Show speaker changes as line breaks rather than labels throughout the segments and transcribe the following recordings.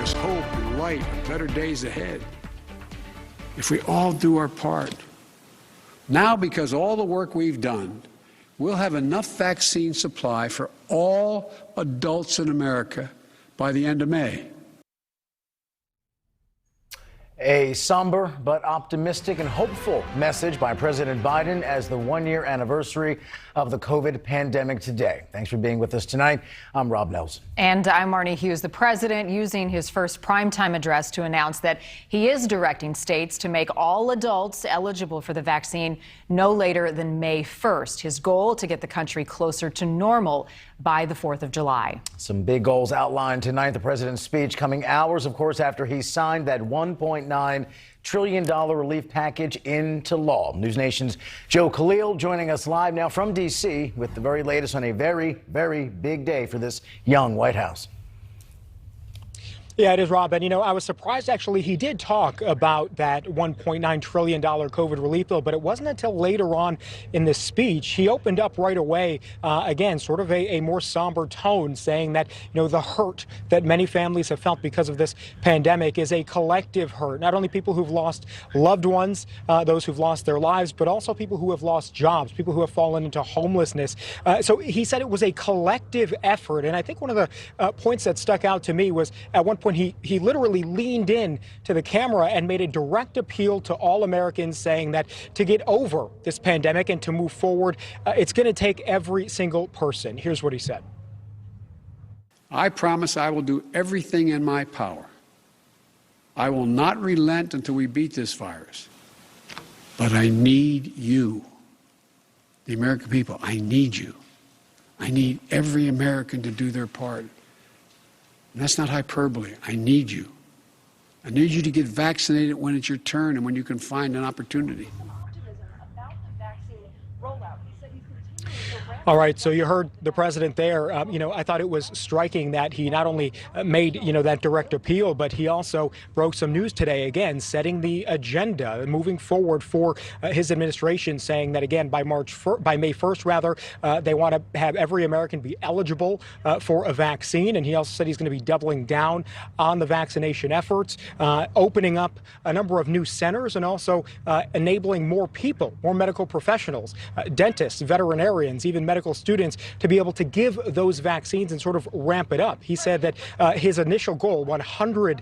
promise hope and light of better days ahead. If we all do our part. Now, because all the work we've done, we'll have enough vaccine supply for all adults in America by the end of May.
A somber but optimistic and hopeful message by President Biden as the one-year anniversary of the COVID pandemic today. Thanks for being with us tonight. I'm Rob Nelson.
And I'm Marnie Hughes. The president using his first primetime address to announce that he is directing states to make all adults eligible for the vaccine no later than May 1st. His goal to get the country closer to normal by the 4th of July.
Some big goals outlined tonight. The president's speech coming hours, of course, after he signed that $1.9 trillion relief package into law. NewsNation's Joe Khalil joining us live now from D.C. with the very latest on a very, very big day for this young White House.
Yeah, it is, Rob. And, I was surprised, actually, he did talk about that $1.9 trillion COVID relief bill, but it wasn't until later on in this speech he opened up right away, again, sort of a more somber tone, saying that, the hurt that many families have felt because of this pandemic is a collective hurt. Not only people who've lost loved ones, those who've lost their lives, but also people who have lost jobs, people who have fallen into homelessness. So he said it was a collective effort. And I think one of the points that stuck out to me was at one point he literally leaned in to the camera and made a direct appeal to all Americans, saying that to get over this pandemic and to move forward, it's going to take every single person. Here's what he said.
I promise I will do everything in my power. I will not relent until we beat this virus. But I need you, the American people. I need you. I need every American to do their part. And that's not hyperbole. I need you. I need you to get vaccinated when it's your turn and when you can find an opportunity.
All right, so you heard the president there. I thought it was striking that he not only made, that direct appeal, but he also broke some news today, again, setting the agenda, moving forward for his administration, saying that, again, by May 1st, they want to have every American be eligible for a vaccine. And he also said he's going to be doubling down on the vaccination efforts, opening up a number of new centers, and also enabling more people, more medical professionals, dentists, veterinarians, even medical students to be able to give those vaccines and sort of ramp it up. He said that his initial goal, 100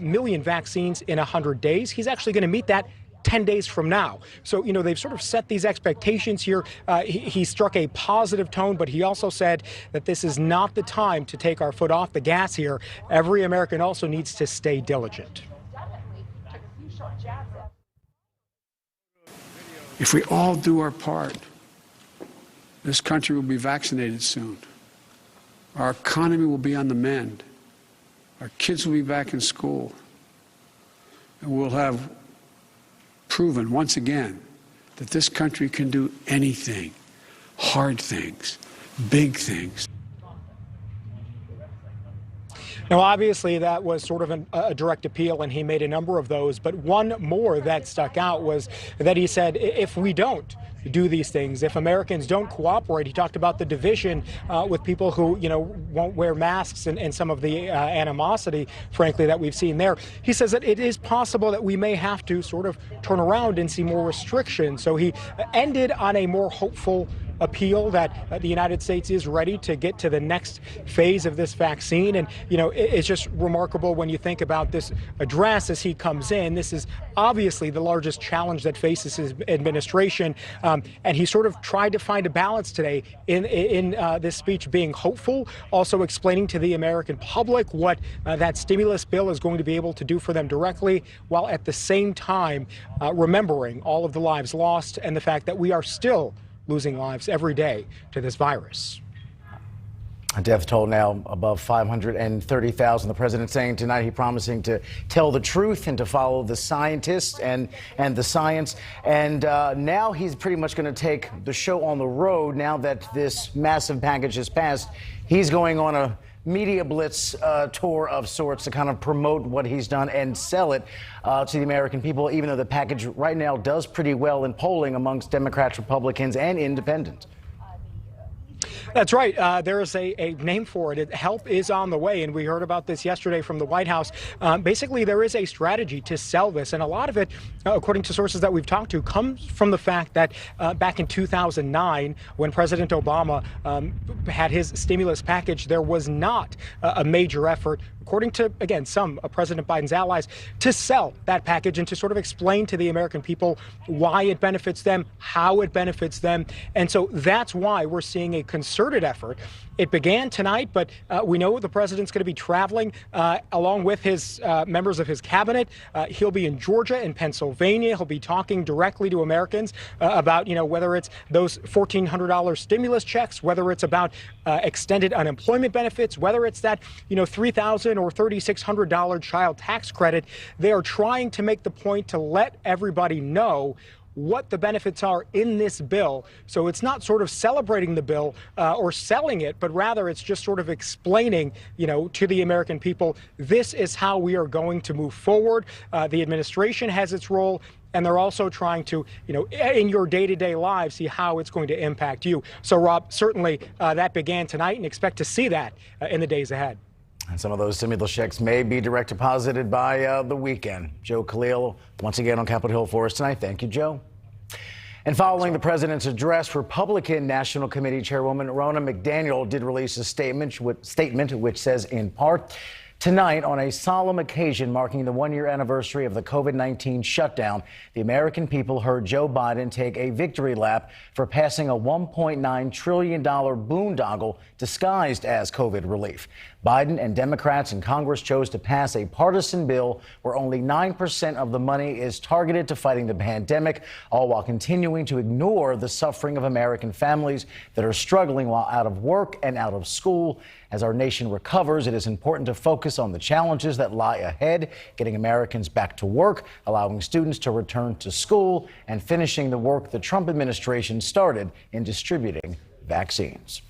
million vaccines in 100 days, he's actually going to meet that 10 days from now. So, they've sort of set these expectations here. He struck a positive tone, but he also said that this is not the time to take our foot off the gas here. Every American also needs to stay diligent.
If we all do our part, this country will be vaccinated soon. Our economy will be on the mend. Our kids will be back in school. And we'll have proven once again that this country can do anything, hard things, big things.
Now, obviously, that was sort of a direct appeal, and he made a number of those. But one more that stuck out was that he said, if we don't do these things, if Americans don't cooperate, he talked about the division with people who, won't wear masks and some of the animosity, frankly, that we've seen there. He says that it is possible that we may have to sort of turn around and see more restrictions. So he ended on a more hopeful appeal that the United States is ready to get to the next phase of this vaccine. And, it's just remarkable when you think about this address as he comes in. This is obviously the largest challenge that faces his administration. And he sort of tried to find a balance today in this speech, being hopeful, also explaining to the American public what that stimulus bill is going to be able to do for them directly, while at the same time remembering all of the lives lost and the fact that we are still losing lives every day to this virus.
A death toll now above 530,000. The president saying tonight he promising to tell the truth and to follow the scientists and the science. And now he's pretty much going to take the show on the road now that this massive package has passed. He's going on a media blitz tour of sorts to kind of promote what he's done and sell it to the American people, even though the package right now does pretty well in polling amongst Democrats, Republicans, and independents.
That's right. There is a name for it. Help is on the way, and we heard about this yesterday from the White House. Basically, there is a strategy to sell this, and a lot of it, according to sources that we've talked to, comes from the fact that back in 2009, when President Obama had his stimulus package, there was not a major effort, according to, again, some of President Biden's allies, to sell that package and to sort of explain to the American people why it benefits them, how it benefits them. And so that's why we're seeing a concerted effort. It began tonight, but we know the president's going to be traveling along with his members of his cabinet. He'll be in Georgia and Pennsylvania. He'll be talking directly to Americans about, whether it's those $1,400 stimulus checks, whether it's about extended unemployment benefits, whether it's that, $3,000 or $3,600 child tax credit. They are trying to make the point to let everybody know what the benefits are in this bill. So it's not sort of celebrating the bill or selling it, but rather it's just sort of explaining, to the American people, this is how we are going to move forward. The administration has its role, and they're also trying to, in your day-to-day lives, see how it's going to impact you. So, Rob, certainly that began tonight, and expect to see that in the days ahead.
And some of those stimulus checks may be direct deposited by the weekend. Joe Khalil, once again on Capitol Hill for us tonight. Thank you, Joe. And following the president's address, Republican National Committee Chairwoman Ronna McDaniel did release a statement which says, in part, tonight, on a solemn occasion marking the one-year anniversary of the COVID-19 shutdown, the American people heard Joe Biden take a victory lap for passing a $1.9 trillion boondoggle disguised as COVID relief. Biden and Democrats in Congress chose to pass a partisan bill where only 9% of the money is targeted to fighting the pandemic, all while continuing to ignore the suffering of American families that are struggling while out of work and out of school. As our nation recovers, it is important to focus on the challenges that lie ahead, getting Americans back to work, allowing students to return to school, and finishing the work the Trump administration started in distributing vaccines.